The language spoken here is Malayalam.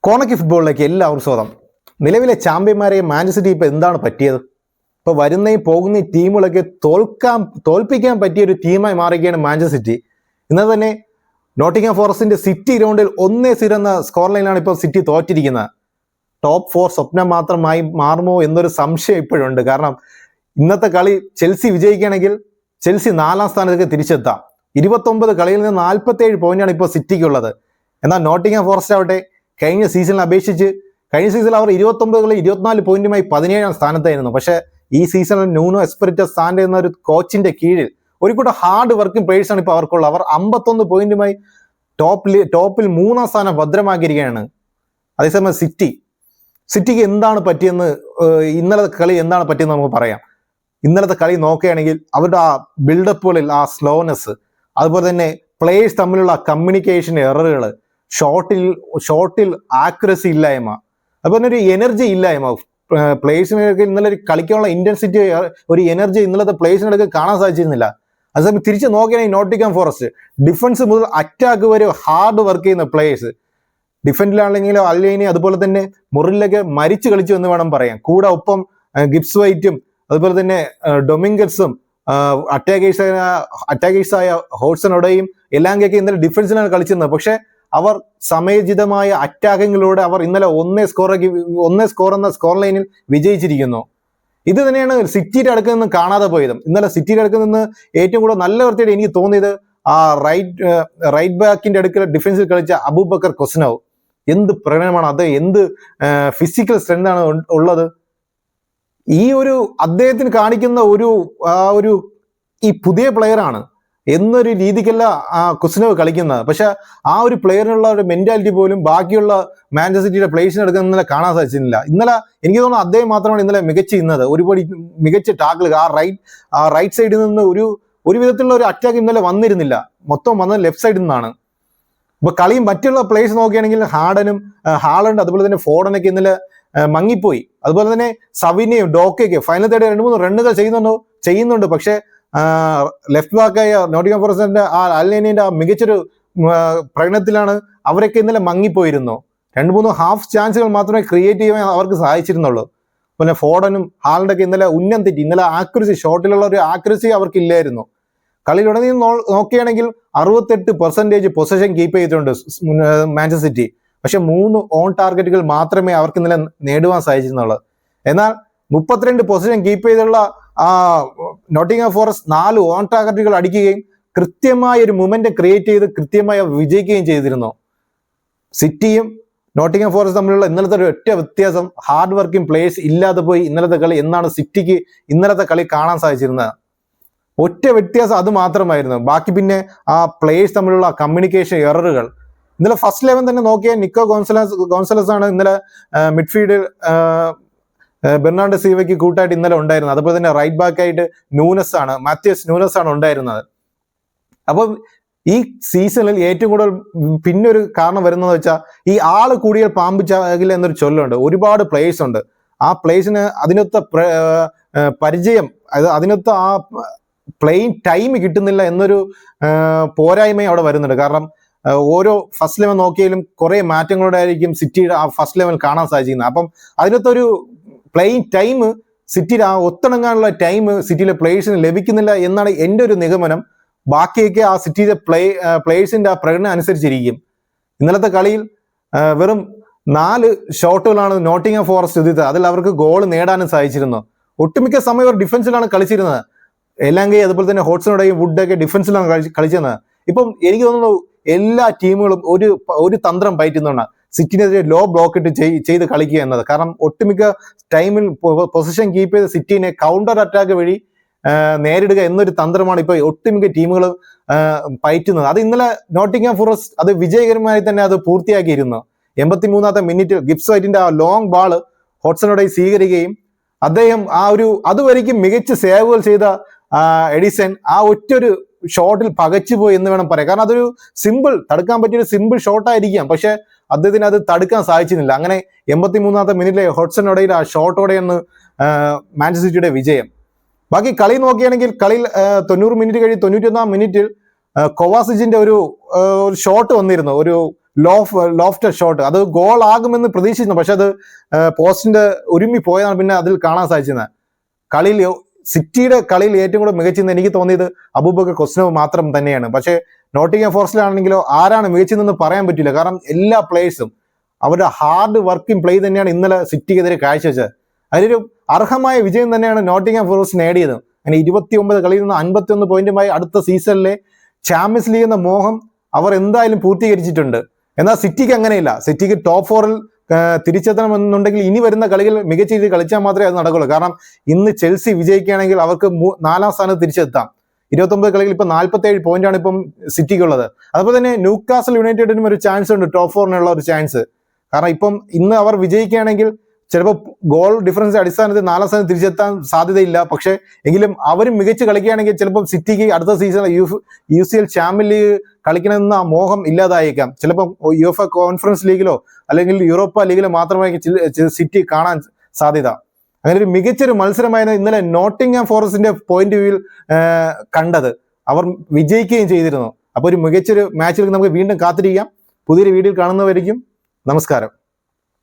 കോണക്കി ഫുട്ബോളിലേക്ക് എല്ലാവർക്കും സ്വാഗതം. നിലവിലെ ചാമ്പ്യന്മാരെ മാഞ്ചസ്റ്റർ സിറ്റി ഇപ്പോൾ എന്താണ് പറ്റിയത്? ഇപ്പോൾ വരുന്നയും പോകുന്ന ടീമുകളൊക്കെ തോൽപ്പിക്കാൻ പറ്റിയ ഒരു ടീമായി മാറുകയാണ് മാഞ്ചസ്റ്റർ സിറ്റി. ഇന്നലെ തന്നെ നോട്ടിംഗ്ഹാം ഫോറസ്റ്റിന്റെ സിറ്റി ഗ്രൗണ്ടിൽ 1-0 എന്ന സ്കോർ ലൈനിലാണ് ഇപ്പോൾ സിറ്റി തോറ്റിരിക്കുന്നത്. ടോപ്പ് 4 സ്വപ്നം മാത്രമായി മാറുമോ എന്നൊരു സംശയം ഇപ്പോഴുണ്ട്. കാരണം ഇന്നത്തെ കളി ചെൽസി വിജയിക്കുകയാണെങ്കിൽ ചെൽസി 4ാം സ്ഥാനത്തേക്ക് തിരിച്ചെത്താം. 29 കളിയിൽ നിന്ന് 47 പോയിന്റാണ് ഇപ്പോൾ സിറ്റിക്കുള്ളത്. എന്നാൽ നോട്ടിംഗ്ഹാം ഫോറസ്റ്റ് ആവട്ടെ കഴിഞ്ഞ സീസണിൽ അപേക്ഷിച്ച് കഴിഞ്ഞ സീസണിൽ അവർ 29 കളിൽ 24 പോയിന്റുമായി 17ാം സ്ഥാനത്തായിരുന്നു. പക്ഷേ ഈ സീസണിൽ ന്യൂനോ എസ്പിരിറ്റോ സാന്റോ എന്ന ഒരു കോച്ചിന്റെ കീഴിൽ ഒരു കൂട്ടം ഹാർഡ് വർക്കിംഗ് പ്ലേയേഴ്സ് ആണ് ഇപ്പോൾ അവർക്കുള്ളത്. അവർ 51 പോയിന്റുമായി ടോപ്പിൽ 3ാം സ്ഥാനം ഭദ്രമാക്കിയിരിക്കുകയാണ്. അതേസമയം സിറ്റിക്ക് എന്താണ് പറ്റിയെന്ന് ഇന്നലത്തെ കളി എന്താണ് പറ്റിയെന്ന് നമുക്ക് പറയാം. ഇന്നലത്തെ കളി നോക്കുകയാണെങ്കിൽ അവരുടെ ആ ബിൽഡപ്പുകളിൽ ആ സ്ലോനെസ്, അതുപോലെ തന്നെ പ്ലേയേഴ്സ് തമ്മിലുള്ള കമ്മ്യൂണിക്കേഷൻ എററുകൾ, ഷോട്ടിൽ ആക്യുറസി ഇല്ലായ്മ, അതുപോലെ തന്നെ ഒരു എനർജി ഇല്ലായ്മ. പ്ലേയേഴ്സിനൊക്കെ ഇന്നലെ ഒരു കളിക്കാനുള്ള ഇന്റൻസിറ്റി, ഒരു എനർജി ഇന്നലത്തെ പ്ലേയേഴ്സിനൊക്കെ കാണാൻ സാധിച്ചിരുന്നില്ല. അതേസമയം തിരിച്ച് നോക്കുകയാണെങ്കിൽ നോട്ടിംഗ്ഹാം ഫോറസ്റ്റ് ഡിഫൻസ് മുതൽ അറ്റാക്ക് വരെ ഹാർഡ് വർക്ക് ചെയ്യുന്ന പ്ലേയേഴ്സ്, ഡിഫൻഡിലാണെങ്കിലും അൽവൈനി അതുപോലെ തന്നെ മുറിലൊക്കെ മരിച്ചു കളിച്ചു എന്ന് വേണം പറയാം. കൂടെ ഒപ്പം ഗിബ്സ് വൈറ്റും അതുപോലെ തന്നെ ഡൊമിംഗസും അറ്റാക്കേഴ്സായ ഹോട്ട്സണോടെയും എല്ലാങ്കയൊക്കെ ഇന്നലെ ഡിഫൻസിലാണ് കളിച്ചിരുന്നത്. പക്ഷെ അവർ സമയോചിതമായ അറ്റാക്കിങ്ങിലൂടെ അവർ ഇന്നലെ 1 സ്കോർ എന്ന സ്കോർ ലൈനിൽ വിജയിച്ചിരിക്കുന്നു. ഇത് തന്നെയാണ് സിറ്റിയുടെ അടുക്കിൽ നിന്ന് കാണാതെ പോയതും. ഇന്നലെ സിറ്റിയുടെ അടുക്കിൽ നിന്ന് ഏറ്റവും കൂടുതൽ നല്ല വൃത്തിയായിട്ട് എനിക്ക് തോന്നിയത് ആ റൈറ്റ് ബാക്കിന്റെ അടുക്കൽ ഡിഫൻസിൽ കളിച്ച അബൂബക്കർ കൊസ്നവ്. എന്ത് പ്രകടനമാണ് അത്! എന്ത് ഫിസിക്കൽ സ്ട്രെങ്ത് ആണ് ഉള്ളത്! ഈ ഒരു അദ്ദേഹത്തിന് കാണിക്കുന്ന ഒരു ഈ പുതിയ പ്ലെയർ ആണ് എന്നൊരു രീതിക്കല്ല കൊസ്നവ് കളിക്കുന്നത്. പക്ഷെ ആ ഒരു പ്ലെയറിനുള്ള ഒരു മെന്റാലിറ്റി പോലും ബാക്കിയുള്ള മാഞ്ചസ്റ്റർ സിറ്റിയുടെ പ്ലേയേഴ്സിന് എടുക്കുന്ന ഇന്നലെ കാണാൻ സാധിച്ചില്ല. ഇന്നലെ എനിക്ക് തോന്നുന്നു അദ്ദേഹം മാത്രമാണ് ഇന്നലെ മികച്ചിരുന്നത്. ഒരുപാട് മികച്ച ടാക്കിൾ ആ റൈറ്റ് സൈഡിൽ നിന്ന് ഒരു വിധത്തിലുള്ള ഒരു അറ്റാക്ക് ഇന്നലെ വന്നിരുന്നില്ല. മൊത്തം വന്നത് ലെഫ്റ്റ് സൈഡിൽ നിന്നാണ്. അപ്പൊ കളിയും മറ്റുള്ള പ്ലേയേഴ്സ് നോക്കുകയാണെങ്കിൽ ഹാളണ്ട് അതുപോലെ തന്നെ ഫോർഡനൊക്കെ ഇന്നലെ മങ്ങിപ്പോയി. അതുപോലെ തന്നെ സവിനെയും ഡോക്കയൊക്കെ ഫൈനൽ തേടി 2-3 റണ്ണുകൾ ചെയ്യുന്നുണ്ട്. പക്ഷെ ലെഫ്റ്റ് ബാക്കായ നോട്ടിംഗ്ഹാം ഫോറസ്റ്റിന്റെ ആ അൽനേനിന്റെ ആ മികച്ചൊരു പ്രകടനത്തിലാണ് അവരൊക്കെ ഇന്നലെ മങ്ങിപ്പോയിരുന്നു. 2-3 ഹാഫ് ചാൻസുകൾ മാത്രമേ ക്രിയേറ്റ് ചെയ്യാൻ അവർക്ക് സാധിച്ചിരുന്നുള്ളൂ. പിന്നെ ഫോർഡനും ഹാളണ്ടൊക്കെ ഇന്നലെ ഉന്നം തെറ്റി. ഇന്നലെ ആക്യുറസി, ഷോട്ടിലുള്ള ഒരു ആക്യുറസി അവർക്ക് ഇല്ലായിരുന്നു. കളിയിലുടനീളം നോക്കുകയാണെങ്കിൽ 68% പൊസഷൻ കീപ്പ് ചെയ്തിട്ടുണ്ട് മാഞ്ചസ്റ്റർ സിറ്റി. പക്ഷെ 3 ഓൺ ടാർഗറ്റുകൾ മാത്രമേ അവർക്ക് ഇന്നലെ നേടുവാൻ സാധിച്ചിരുന്നുള്ളൂ. എന്നാൽ 32 പൊസിഷൻ കീപ്പ് ചെയ്തുള്ള നോട്ടിംഗ്ഹാം ഫോറസ്റ്റ് 4 ഓൺ ടാർഗറ്റുകൾ അടിക്കുകയും കൃത്യമായ ഒരു മൊമെന്റ് ക്രിയേറ്റ് ചെയ്ത് കൃത്യമായി വിജയിക്കുകയും ചെയ്തിരുന്നു. സിറ്റിയും നോട്ടിംഗ്ഹാം ഫോറസ്റ്റ് തമ്മിലുള്ള ഇന്നലത്തെ ഒരു ഒറ്റ വ്യത്യാസം, ഹാർഡ് വർക്കിംഗ് പ്ലേയേഴ്സ് ഇല്ലാതെ പോയി ഇന്നലത്തെ കളി എന്നാണ് സിറ്റിക്ക് ഇന്നലത്തെ കളി കാണാൻ സാധിച്ചിരുന്നത്. ഒറ്റ വ്യത്യാസം അത് മാത്രമായിരുന്നു. ബാക്കി പിന്നെ ആ പ്ലേയേഴ്സ് തമ്മിലുള്ള കമ്മ്യൂണിക്കേഷൻ എററുകൾ. ഇന്നലെ ഫസ്റ്റ് 11 തന്നെ നോക്കിയാൽ നിക്കോ ഗോൺസലസ് ആണ് ഇന്നലെ മിഡ്ഫീൽഡിൽ ബെർണാർഡോ സിൽവയ്ക്ക് കൂട്ടായിട്ട് ഇന്നലെ ഉണ്ടായിരുന്നത്. അതുപോലെ തന്നെ റൈറ്റ് ബാക്കായിട്ട് മാത്യൂസ് നൂനസ് ആണ് ഉണ്ടായിരുന്നത്. അപ്പം ഈ സീസണിൽ ഏറ്റവും കൂടുതൽ പിന്നൊരു കാരണം വരുന്നതെന്ന് വെച്ചാൽ ഈ ആള് കൂടിയ പാമ്പ് ചാകില്ല എന്നൊരു ചൊല്ലുണ്ട്. ഒരുപാട് പ്ലേയേഴ്സ് ഉണ്ട്. ആ പ്ലേയേഴ്സിന് അതിനൊത്ത പരിചയം, അതിനൊത്ത ആ പ്ലേയിങ് ടൈം കിട്ടുന്നില്ല എന്നൊരു പോരായ്മയും അവിടെ വരുന്നുണ്ട്. കാരണം ഓരോ ഫസ്റ്റ് 11 നോക്കിയാലും കുറെ മാറ്റങ്ങളോടെ ആയിരിക്കും സിറ്റിയുടെ ആ ഫസ്റ്റ് 11 കാണാൻ സാധിക്കുന്നത്. അപ്പം അതിനകത്തൊരു പ്ലേയിങ് ടൈം സിറ്റിയുടെ ആ ഒത്തിണങ്ങാനുള്ള ടൈം സിറ്റിയിലെ പ്ലേയേഴ്സിന് ലഭിക്കുന്നില്ല എന്നാണ് എൻ്റെ ഒരു നിഗമനം. ബാക്കിയൊക്കെ ആ സിറ്റിയിലെ പ്ലേയേഴ്സിന്റെ ആ പ്രകടനം അനുസരിച്ചിരിക്കും. ഇന്നലത്തെ കളിയിൽ വെറും 4 ഷോട്ടുകളാണ് നോട്ടിംഗ്ഹാം ഫോറസ്റ്റ് എത്തിയത്. അതിൽ അവർക്ക് ഗോൾ നേടാനും സാധിച്ചിരുന്നു. ഒട്ടുമിക്ക സമയം അവർ ഡിഫൻസിലാണ് കളിച്ചിരുന്നത്. എല്ലാങ്കൈ അതുപോലെ തന്നെ ഹോട്ട്സണോടെയും വുഡൊക്കെ ഡിഫൻസിലാണ് കളിച്ചിരുന്നത്. ഇപ്പം എനിക്ക് തോന്നുന്നു എല്ലാ ടീമുകളും ഒരു തന്ത്രം പയറ്റുന്നുണ്ട് സിറ്റിനെതിരെ ലോ ബ്ലോക്ക് ഇട്ട് ചെയ്ത് കളിക്കുക എന്നത്. കാരണം ഒട്ടുമിക്ക ടൈമിൽ പൊസിഷൻ കീപ്പ് ചെയ്ത് സിറ്റിനെ കൗണ്ടർ അറ്റാക്ക് വഴി നേരിടുക എന്നൊരു തന്ത്രമാണ് ഇപ്പോൾ ഒട്ടുമിക്ക ടീമുകൾ പയറ്റുന്നത്. അത് ഇന്നലെ നോട്ടിംഗ്ഹാം ഫോറസ്റ്റ് അത് വിജയകരമായി തന്നെ അത് പൂർത്തിയാക്കിയിരുന്നു. 83ാമത്തെ മിനിറ്റിൽ ഗിബ്സ് വൈറ്റിന്റെ ആ ലോങ് ബാള് ഹോട്ട്സണോടെ സ്വീകരിക്കുകയും അദ്ദേഹം അതുവരെയ്ക്കും മികച്ച സേവുകൾ ചെയ്ത എഡിസൺ ആ ഒറ്റൊരു ഷോട്ടിൽ പകച്ചുപോയി എന്ന് വേണം പറയാം. കാരണം അതൊരു തടുക്കാൻ പറ്റിയൊരു സിമ്പിൾ ഷോട്ടായിരിക്കാം. പക്ഷെ അദ്ദേഹത്തിന് അത് തടുക്കാൻ സാധിച്ചിരുന്നില്ല. അങ്ങനെ 83ാമത്തെ മിനിറ്റിലെ ഹോട്ട്സണോടെയിൽ ആ ഷോട്ടോടെയാണ് മാഞ്ചസ്റ്റർ സിറ്റിയുടെ വിജയം. ബാക്കി കളി നോക്കുകയാണെങ്കിൽ കളിയിൽ 90 മിനിറ്റ് കഴിഞ്ഞ് 91ാം മിനിറ്റിൽ കൊവാസിച്ചിന്റെ ഒരു ഷോട്ട് വന്നിരുന്നു. ഒരു ലോഫ്റ്റ് ഷോട്ട്, അത് ഗോൾ ആകുമെന്ന് പ്രതീക്ഷിക്കുന്നു. പക്ഷെ അത് പോസ്റ്റിന്റെ ഒരുമി പോയതാണ് പിന്നെ അതിൽ കാണാൻ സാധിച്ചത്. കളിയിൽ സിറ്റിയുടെ കളിയിൽ ഏറ്റവും കൂടുതൽ മികച്ചെന്ന് എനിക്ക് തോന്നിയത് അബൂബക്കർ കൊസ്നവ് മാത്രം തന്നെയാണ്. പക്ഷേ നോട്ടിംഗ്ഹാം ഫോറസ്റ്റിലാണെങ്കിലോ ആരാണ് മികച്ചതെന്ന് പറയാൻ പറ്റില്ല. കാരണം എല്ലാ പ്ലേയേഴ്സും അവരുടെ ഹാർഡ് വർക്കിംഗ് പ്ലേ തന്നെയാണ് ഇന്നലെ സിറ്റിക്കെതിരെ കാഴ്ചവെച്ചത്. അതിലൊരു അർഹമായ വിജയം തന്നെയാണ് നോട്ടിംഗ്ഹാം ഫോറസ്റ്റ് നേടിയത്. അങ്ങനെ 29 കളിയിൽ നിന്ന് 51 പോയിന്റുമായി അടുത്ത സീസണിലെ ചാമ്പ്യൻസ് ലീഗ് എന്ന മോഹം അവർ എന്തായാലും പൂർത്തീകരിച്ചിട്ടുണ്ട്. എന്നാൽ സിറ്റിക്ക് അങ്ങനെയില്ല. സിറ്റിക്ക് ടോപ്പ് 4-ൽ തിരിച്ചെത്തണമെന്നുണ്ടെങ്കിൽ ഇനി വരുന്ന കളികൾ മികച്ച രീതിയിൽ കളിച്ചാൽ മാത്രമേ അത് നടക്കുള്ളൂ. കാരണം ഇന്ന് ചെൽസി വിജയിക്കുകയാണെങ്കിൽ അവർക്ക് 4-ാം സ്ഥാനത്ത് തിരിച്ചെത്താം. 29 കളിയിൽ ഇപ്പം 47 പോയിന്റാണ് ഇപ്പം സിറ്റിക്കുള്ളത്. അതുപോലെ തന്നെ ന്യൂകാസൽ യുണൈറ്റഡിനും ഒരു ചാൻസ് ഉണ്ട്, ടോപ്പ് 4-നുള്ള ഒരു ചാൻസ്. കാരണം ഇപ്പം ഇന്ന് അവർ വിജയിക്കുകയാണെങ്കിൽ ചിലപ്പോൾ ഗോൾ ഡിഫറൻസ് അടിസ്ഥാനത്തിൽ 4-ാം സ്ഥാനത്ത് തിരിച്ചെത്താൻ സാധ്യതയില്ല. പക്ഷേ എങ്കിലും അവരും മികച്ച് കളിക്കുകയാണെങ്കിൽ ചിലപ്പോൾ സിറ്റിക്ക് അടുത്ത സീസൺ UCL ചാമ്പ്യൻ ലീഗ് കളിക്കണമെന്ന മോഹം ഇല്ലാതായേക്കാം. ചിലപ്പോൾ യുഎഫ കോൺഫറൻസ് ലീഗിലോ അല്ലെങ്കിൽ യൂറോപ്പ ലീഗിലോ മാത്രമായിരിക്കും സിറ്റി കാണാൻ സാധ്യത. അങ്ങനെ ഒരു മികച്ചൊരു മത്സരമായിരുന്നു ഇന്നലെ നോട്ടിംഗ്ഹാം ഫോറസ്റ്റിന്റെ പോയിന്റ് വ്യൂവിൽ കണ്ടത്. അവർ വിജയിക്കുകയും ചെയ്തിരുന്നു. അപ്പോൾ ഒരു മികച്ചൊരു മാച്ചിൽ നമുക്ക് വീണ്ടും കാത്തിരിക്കാം. പുതിയൊരു വീഡിയോയിൽ കാണുന്നവരിക്കും നമസ്കാരം.